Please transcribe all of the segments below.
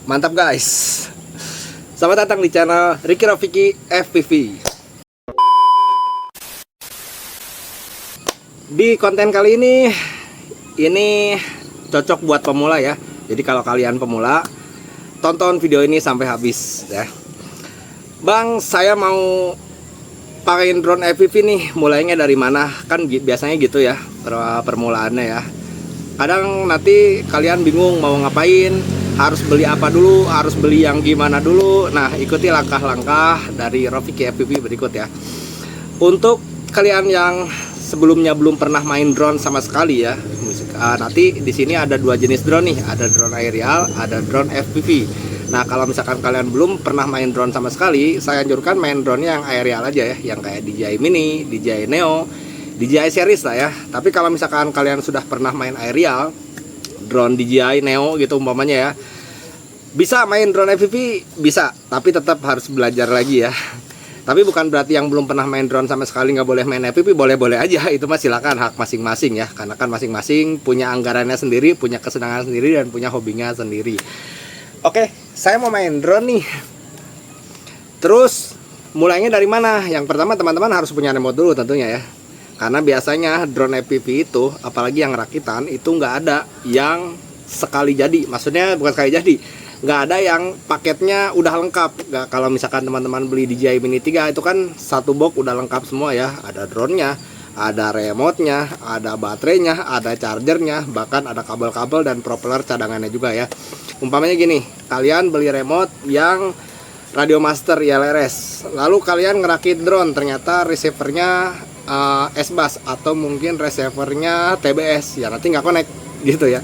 Mantap guys. Selamat datang di channel Ricky Rafiki FPV. Di konten kali ini cocok buat pemula ya. Jadi kalau kalian pemula, tonton video ini sampai habis ya. Bang, saya mau pakein drone FPV nih, mulainya dari mana? Kan biasanya gitu ya permulaannya ya. Kadang nanti kalian bingung mau ngapain, harus beli apa dulu, harus beli yang gimana dulu. Nah, ikuti langkah-langkah dari Rafiki FPV berikut ya. Untuk kalian yang sebelumnya belum pernah main drone sama sekali ya, nanti di sini ada dua jenis drone nih, ada drone aerial, ada drone FPV. Nah, kalau misalkan kalian belum pernah main drone sama sekali, saya anjurkan main drone yang aerial aja ya, yang kayak DJI Mini, DJI Neo, DJI series lah ya. Tapi kalau misalkan kalian sudah pernah main aerial, drone DJI Neo gitu umpamanya ya, bisa main drone FPV, bisa, tapi tetap harus belajar lagi ya. Tapi bukan berarti yang belum pernah main drone sama sekali nggak boleh main FPV, boleh-boleh aja. Itu mah silakan, hak masing-masing ya. Karena kan masing-masing punya anggarannya sendiri, punya kesenangan sendiri, dan punya hobinya sendiri. Oke, saya mau main drone nih. Terus mulainya dari mana? Yang pertama teman-teman harus punya remote dulu tentunya ya. Karena biasanya drone FPV itu, apalagi yang rakitan, itu nggak ada yang sekali jadi. Maksudnya bukan sekali jadi, nggak ada yang paketnya udah lengkap. Nggak, kalau misalkan teman-teman beli DJI Mini 3 itu kan satu box udah lengkap semua ya. Ada drone-nya, ada remote-nya, ada baterainya, ada chargernya, bahkan ada kabel-kabel dan propeller cadangannya juga ya. Umpamanya gini, kalian beli remote yang Radio Master ILRS, lalu kalian ngerakit drone, ternyata receivernya S-Bus atau mungkin receivernya TBS, ya nanti nggak connect gitu ya.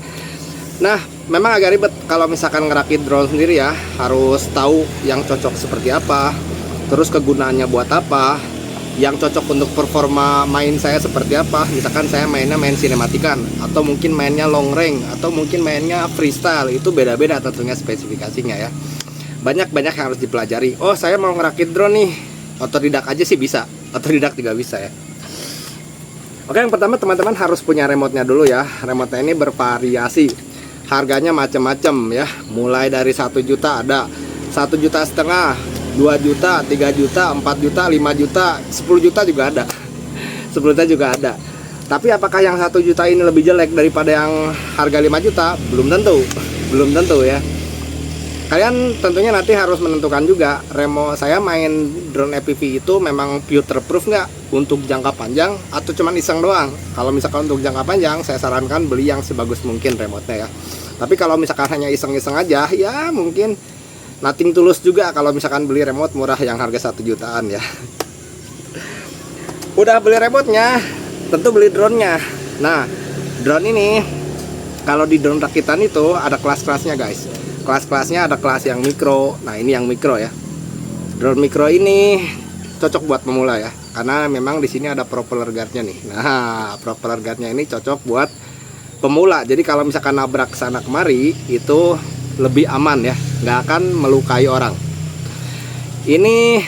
Nah, memang agak ribet kalau misalkan ngerakit drone sendiri ya, harus tahu yang cocok seperti apa, terus kegunaannya buat apa, yang cocok untuk performa main saya seperti apa. Misalkan saya mainnya main sinematikan, atau mungkin mainnya long range, atau mungkin mainnya freestyle, itu beda-beda tentunya spesifikasinya ya. Banyak-banyak yang harus dipelajari. Oh, saya mau ngerakit drone nih, otodidak aja sih bisa, otodidak juga bisa ya. Oke, yang pertama teman-teman harus punya remote-nya dulu ya. Remote-nya ini bervariasi, harganya macam-macam ya, mulai dari 1 juta ada, 1,5 juta, 2 juta, 3 juta, 4 juta, 5 juta, 10 juta juga ada. 10 juta juga ada. Tapi apakah yang 1 juta ini lebih jelek daripada yang harga 5 juta? Belum tentu. Belum tentu ya. Kalian tentunya nanti harus menentukan juga, remote saya main drone FPV itu memang future-proof nggak untuk jangka panjang, atau cuman iseng doang. Kalau misalkan untuk jangka panjang, saya sarankan beli yang sebagus mungkin remote-nya ya. Tapi kalau misalkan hanya iseng-iseng aja, ya mungkin nothing tulus juga kalau misalkan beli remote murah yang harga 1 jutaan ya. Udah beli remote-nya, tentu beli drone-nya. Nah, drone ini, kalau di drone rakitan itu ada kelas-kelasnya guys. Kelas-kelasnya ada kelas yang mikro. Nah, ini yang mikro ya. Drone mikro ini cocok buat pemula ya, karena memang di sini ada propeller guardnya nih. Nah, propeller guardnya ini cocok buat pemula. Jadi kalau misalkan nabrak sana kemari itu lebih aman ya, nggak akan melukai orang. Ini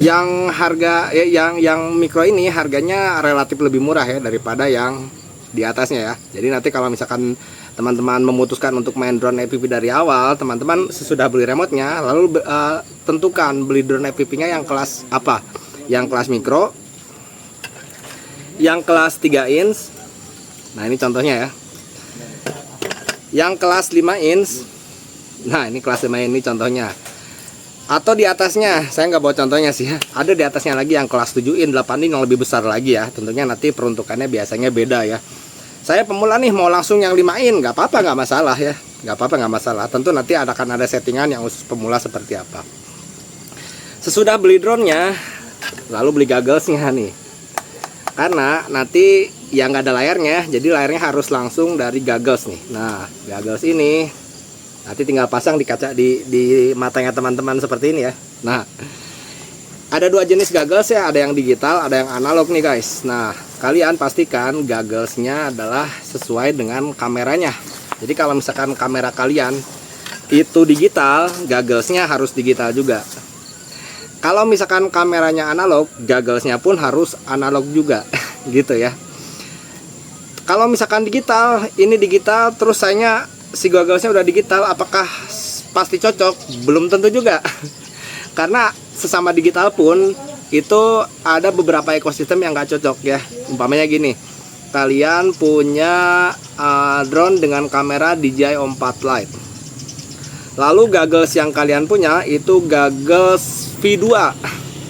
yang harga yang mikro ini harganya relatif lebih murah ya daripada yang di atasnya ya. Jadi nanti kalau misalkan teman-teman memutuskan untuk main drone FPV dari awal, teman-teman sesudah beli remote-nya, lalu tentukan beli drone FPV-nya yang kelas apa. Yang kelas mikro, yang kelas 3 inch. Nah, ini contohnya ya. Yang kelas 5 inch. Nah, ini kelas 5 ini contohnya. Atau di atasnya, saya nggak bawa contohnya sih ya. Ada di atasnya lagi yang kelas 7 inch, 8 inch yang lebih besar lagi ya. Tentunya nanti peruntukannya biasanya beda ya. Saya pemula nih mau langsung yang 5 in, nggak apa-apa, nggak masalah ya, nggak apa-apa, nggak masalah. Tentu nanti akan ada settingan yang khusus pemula seperti apa. Sesudah beli drone-nya, lalu beli gogglesnya nih. Karena nanti yang nggak ada layarnya, jadi layarnya harus langsung dari goggles nih. Nah, goggles ini nanti tinggal pasang di kaca di matanya teman-teman seperti ini ya. Nah, ada dua jenis goggles ya, ada yang digital, ada yang analog nih guys. Nah, kalian pastikan gogglesnya adalah sesuai dengan kameranya. Jadi kalau misalkan kamera kalian itu digital, gogglesnya harus digital juga. Kalau misalkan kameranya analog, gogglesnya pun harus analog juga, gitu ya. Kalau misalkan digital, ini digital terus si gogglesnya udah digital, apakah pasti cocok? Belum tentu juga. Karena sesama digital pun itu ada beberapa ekosistem yang nggak cocok ya. Umpamanya gini, kalian punya drone dengan kamera DJI O4 Lite, lalu goggles yang kalian punya itu goggles V2,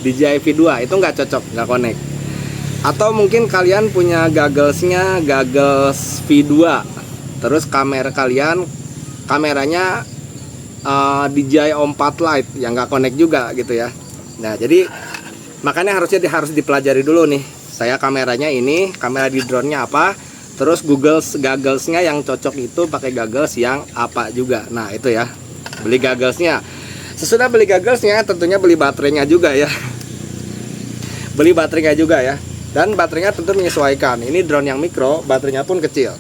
DJI V2, itu nggak cocok, nggak connect. Atau mungkin kalian punya gogglesnya goggles V2, terus kameranya DJI O4 Lite yang nggak connect juga gitu ya. Nah, jadi makanya harus dipelajari dulu nih. Saya kameranya ini, kamera di drone-nya apa, terus gogglesnya yang cocok itu pakai goggles yang apa juga. Nah, itu ya. Beli gogglesnya. Sesudah beli gogglesnya, tentunya beli baterainya juga ya. Beli baterainya juga ya. Dan baterainya tentu menyesuaikan. Ini drone yang mikro, baterainya pun kecil.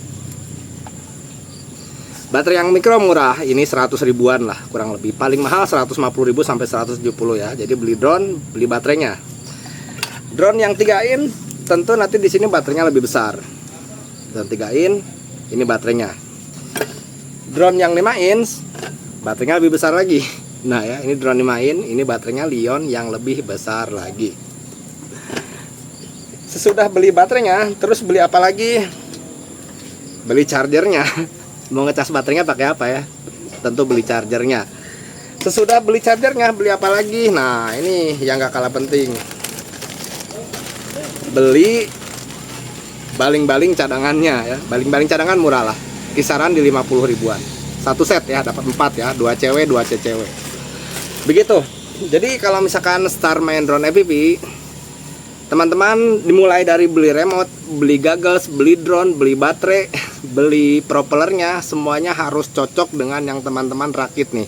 Baterai yang mikro murah, ini 100 ribuan lah kurang lebih. Paling mahal 150 ribu sampai 170 ya. Jadi beli drone, beli baterainya. Drone yang 3 in tentu nanti di sini baterainya lebih besar. Dan 3 in ini baterainya. Drone yang 5 in baterainya lebih besar lagi. Nah ya, ini drone 5 in, ini baterainya Lion yang lebih besar lagi. Sesudah beli baterainya, terus beli apa lagi? Beli chargernya. Mau ngecas baterainya pakai apa ya? Tentu beli chargernya. Sesudah beli chargernya, beli apa lagi? Nah, ini yang gak kalah penting. Beli baling-baling cadangannya ya. Baling-baling cadangan murah lah. Kisaran di 50 ribuan. Satu set ya, dapat 4 ya. 2 cewek, 2 cewek. Begitu. Jadi kalau misalkan start main drone FPV, teman-teman dimulai dari beli remote, beli goggles, beli drone, beli baterai, beli propellernya, semuanya harus cocok dengan yang teman-teman rakit nih.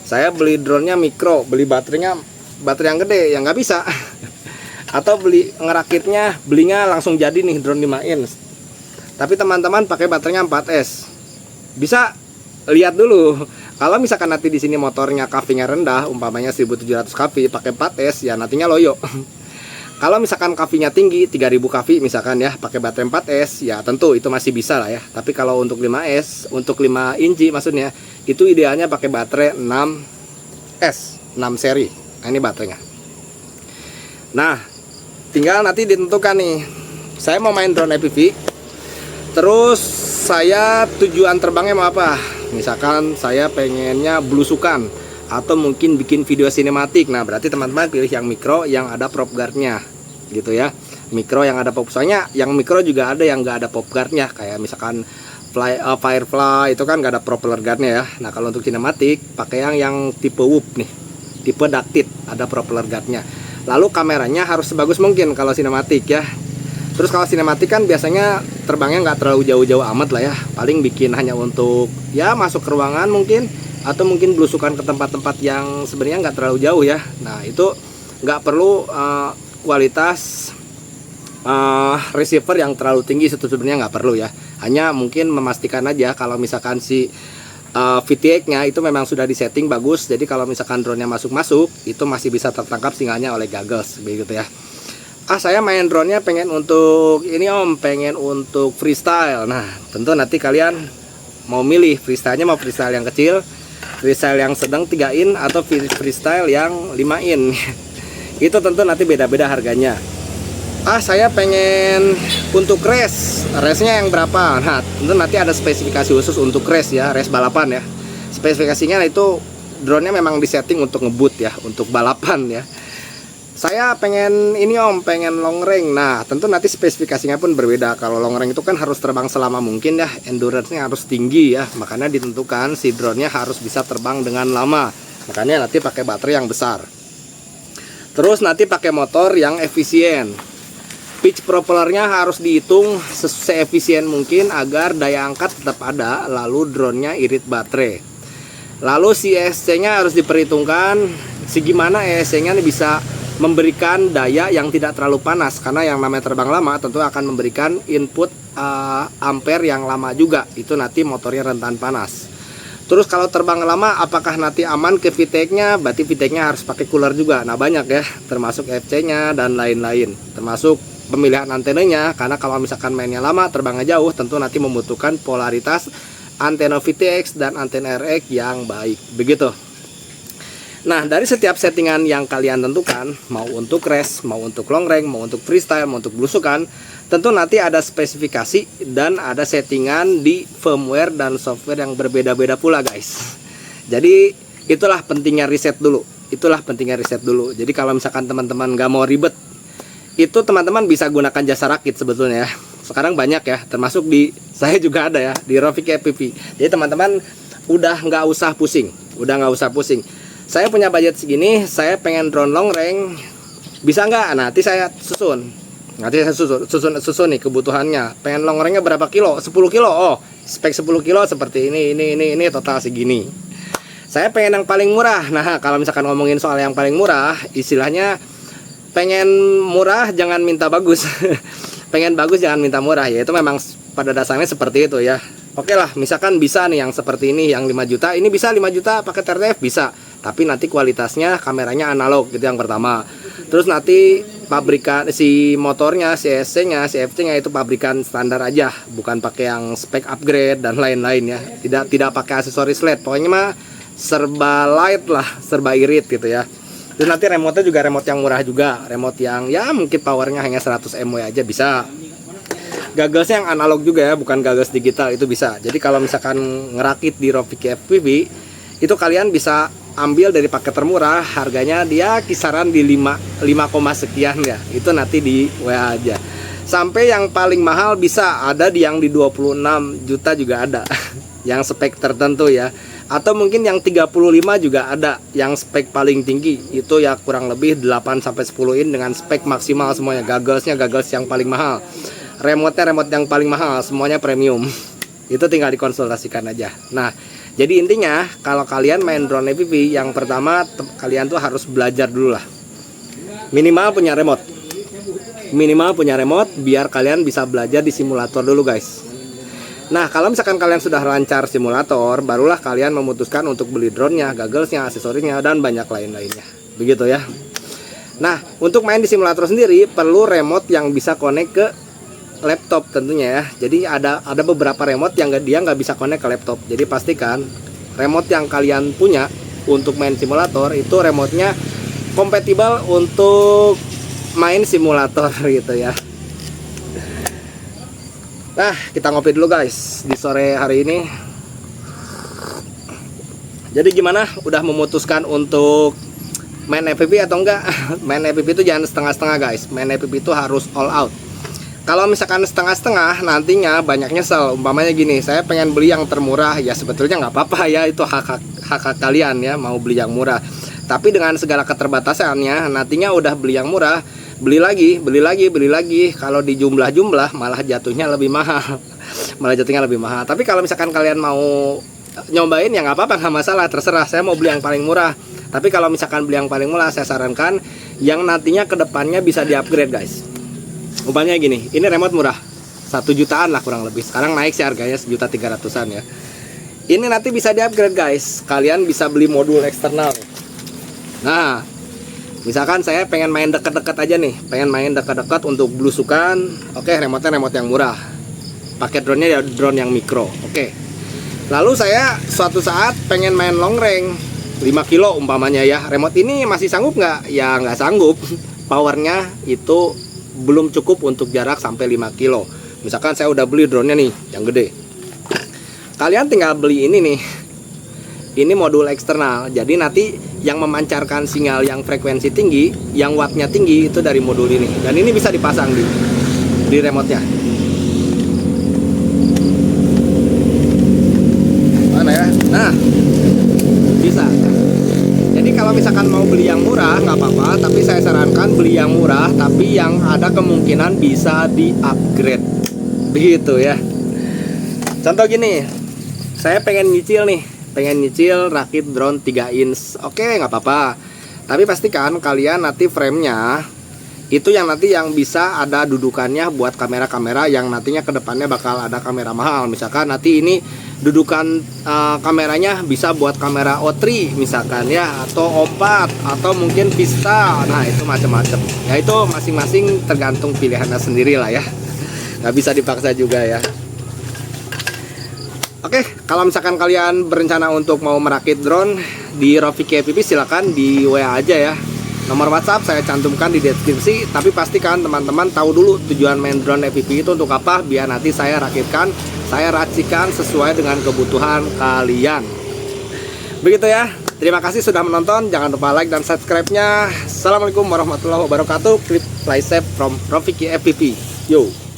Saya beli drone-nya mikro, beli baterainya baterai yang gede, yang nggak bisa. Atau beli ngerakitnya, belinya langsung jadi nih drone 5 in. Tapi teman-teman pakai baterainya 4S. Bisa lihat dulu. Kalau misalkan nanti di sini motornya kV-nya rendah, umpamanya 1700 kV, pakai 4S ya nantinya loyo. Kalau misalkan kV-nya tinggi, 3000 kV misalkan ya, pakai baterai 4S, ya tentu itu masih bisa lah ya. Tapi kalau untuk 5S, untuk 5 inci maksudnya, itu idealnya pakai baterai 6S, 6 seri. Nah, ini baterainya. Nah, tinggal nanti ditentukan nih. Saya mau main drone FPV, terus saya tujuan terbangnya mau apa? Misalkan saya pengennya belusukan, atau mungkin bikin video sinematik. Nah, berarti teman-teman pilih yang mikro yang ada prop guardnya gitu ya. Mikro yang ada pop, soalnya yang mikro juga ada yang nggak ada pop guardnya, kayak misalkan Firefly itu kan nggak ada propeller guardnya ya. Nah, kalau untuk sinematik pakai yang tipe Whoop nih, tipe ducted, ada propeller guardnya. Lalu kameranya harus sebagus mungkin kalau sinematik ya. Terus kalau sinematik kan biasanya terbangnya nggak terlalu jauh-jauh amat lah ya, paling bikin hanya untuk ya masuk ke ruangan mungkin, atau mungkin belusukan ke tempat-tempat yang sebenarnya nggak terlalu jauh ya. Nah, itu nggak perlu kualitas receiver yang terlalu tinggi, itu sebenarnya nggak perlu ya. Hanya mungkin memastikan aja kalau misalkan si VTX-nya itu memang sudah disetting bagus, jadi kalau misalkan drone-nya masuk-masuk itu masih bisa tertangkap sinyalnya oleh goggles begitu ya. Saya main drone-nya pengen untuk ini pengen untuk freestyle. Nah, tentu nanti kalian mau milih freestyle-nya, mau freestyle yang kecil, freestyle yang sedang 3 in, atau freestyle yang 5 in. Itu tentu nanti beda-beda harganya. Saya pengen untuk race-nya yang berapa? Nah, tentu nanti ada spesifikasi khusus untuk race ya, race balapan ya. Spesifikasinya itu drone-nya memang disetting untuk ngebut ya, untuk balapan ya. Saya pengen ini pengen long range. Nah, tentu nanti spesifikasinya pun berbeda. Kalau long range itu kan harus terbang selama mungkin ya, endurance-nya harus tinggi ya. Makanya ditentukan si drone-nya harus bisa terbang dengan lama. Makanya nanti pakai baterai yang besar. Terus nanti pakai motor yang efisien. Pitch propellernya harus dihitung seefisien mungkin agar daya angkat tetap ada, lalu drone-nya irit baterai. Lalu si ESC-nya harus diperhitungkan segimana ESC-nya bisa memberikan daya yang tidak terlalu panas, karena yang namanya terbang lama tentu akan memberikan input ampere yang lama juga. Itu nanti motornya rentan panas. Terus kalau terbang lama apakah nanti aman ke VTX-nya? Berarti VTX-nya harus pakai cooler juga. Nah, banyak ya, termasuk FC-nya dan lain-lain. Termasuk pemilihan antenanya, karena kalau misalkan mainnya lama, terbangnya jauh, tentu nanti membutuhkan polaritas antena VTX dan antena RX yang baik, begitu. Nah, dari setiap settingan yang kalian tentukan, mau untuk race, mau untuk long range, mau untuk freestyle, mau untuk belusukan, tentu nanti ada spesifikasi dan ada settingan di firmware dan software yang berbeda-beda pula, guys. Jadi itulah pentingnya riset dulu. Jadi kalau misalkan teman-teman gak mau ribet, itu teman-teman bisa gunakan jasa rakit sebetulnya ya. Sekarang banyak ya, termasuk di saya juga ada ya, di Rofiki FPV. Jadi teman-teman udah nggak usah pusing. Saya punya budget segini, saya pengen drone long range, bisa nggak? Nanti saya susun nih kebutuhannya. Pengen long range-nya berapa kilo? 10 kilo. Oh, spek 10 kilo seperti ini total segini. Saya pengen yang paling murah. Nah, kalau misalkan ngomongin soal yang paling murah, istilahnya pengen murah jangan minta bagus. Pengen bagus jangan minta murah, ya itu memang pada dasarnya seperti itu ya. Oke lah, misalkan bisa nih yang seperti ini, yang 5 juta, ini bisa 5 juta pakai RTF bisa, tapi nanti kualitasnya kameranya analog, gitu yang pertama. Terus nanti pabrikan si motornya, si SC-nya, si FC-nya itu pabrikan standar aja, bukan pakai yang spek upgrade dan lain-lain ya. Tidak pakai aksesoris LED, pokoknya mah serba light lah, serba irit gitu ya. Terus nanti remote-nya juga remote yang murah juga, remote yang ya mungkin powernya hanya 100 mW aja bisa. Gagelsnya yang analog juga ya, bukan gagels digital, itu bisa. Jadi kalau misalkan ngerakit di Rofiki FPV, itu kalian bisa ambil dari paket termurah, harganya dia kisaran di 5 sekian ya. Itu nanti di WA aja. Sampai yang paling mahal bisa ada di yang di 26 juta juga ada. Yang spek tertentu ya. Atau mungkin yang 35 juga ada, yang spek paling tinggi itu ya kurang lebih 8 sampai 10 in dengan spek maksimal semuanya. Gagelsnya gagels yang paling mahal. Remote-nya remote yang paling mahal, semuanya premium. Itu tinggal dikonsultasikan aja. Nah, jadi intinya kalau kalian main drone FPV, yang pertama kalian tuh harus belajar dulu lah. Minimal punya remote. Biar kalian bisa belajar di simulator dulu, guys. Nah, kalau misalkan kalian sudah lancar simulator, barulah kalian memutuskan untuk beli drone-nya, gagelsnya, aksesorisnya, dan banyak lain-lainnya. Begitu ya. Nah, untuk main di simulator sendiri perlu remote yang bisa connect ke laptop tentunya ya. Jadi ada beberapa remote yang dia nggak bisa connect ke laptop. Jadi pastikan remote yang kalian punya untuk main simulator itu remote-nya kompatibel untuk main simulator gitu ya. Nah, kita ngopi dulu guys di sore hari ini. Jadi gimana? Udah memutuskan untuk main FPV atau enggak? Main FPV itu jangan setengah-setengah guys. Main FPV itu harus all out. Kalau misalkan setengah-setengah, nantinya banyak nyesel. Umpamanya gini, saya pengen beli yang termurah, ya sebetulnya nggak apa-apa ya, itu hak kalian ya, mau beli yang murah. Tapi dengan segala keterbatasannya, nantinya udah beli yang murah, beli lagi. Kalau di jumlah malah jatuhnya lebih mahal. Tapi kalau misalkan kalian mau nyobain ya nggak apa-apa, nggak masalah, terserah. Saya mau beli yang paling murah. Tapi kalau misalkan beli yang paling murah, saya sarankan yang nantinya kedepannya bisa di-upgrade guys. Umpamanya gini, ini remote murah 1 jutaan lah kurang lebih. Sekarang naik sih harganya 1.300.000-an ya. Ini nanti bisa di-upgrade guys. Kalian bisa beli modul eksternal. Nah, misalkan saya pengen main dekat-dekat aja nih, pengen main dekat-dekat untuk belusukan. Oke, remote-nya remote yang murah. Pakai drone-nya ya drone yang mikro. Oke. Lalu saya suatu saat pengen main long range 5 kilo umpamanya ya. Remote ini masih sanggup nggak? Ya nggak sanggup. Powernya itu belum cukup untuk jarak sampai 5 kilo. Misalkan saya udah beli drone-nya nih yang gede. Kalian tinggal beli ini nih. Ini modul eksternal. Jadi nanti yang memancarkan sinyal yang frekuensi tinggi, yang wattnya tinggi itu dari modul ini. Dan ini bisa dipasang di remote-nya. Mana ya? Nah, bisa. Jadi kalau misalkan mau beli yang murah nggak apa-apa, tapi saya sarankan beli yang murah tapi yang ada kemungkinan bisa di-upgrade. Begitu ya. Contoh gini, saya pengen nyicil rakit drone 3 inch. Oke, nggak apa-apa. Tapi pastikan kalian nanti frame-nya itu yang nanti yang bisa ada dudukannya buat kamera-kamera yang nantinya kedepannya bakal ada kamera mahal. Misalkan nanti ini dudukan kameranya bisa buat kamera O3 misalkan ya, atau O4 atau mungkin Vista. Nah, itu macam-macam. Ya itu masing-masing tergantung pilihannya sendiri lah ya. Nggak bisa dipaksa juga ya. Oke, kalau misalkan kalian berencana untuk mau merakit drone di Rofiki FPV, silakan di WA aja ya. Nomor WhatsApp saya cantumkan di deskripsi. Tapi pastikan teman-teman tahu dulu tujuan main drone FPV itu untuk apa, biar nanti saya rakitkan, saya racikan sesuai dengan kebutuhan kalian. Begitu ya. Terima kasih sudah menonton. Jangan lupa like dan subscribe-nya. Assalamualaikum warahmatullahi wabarakatuh. Keep fly safe from Rofiki FPV. Yo.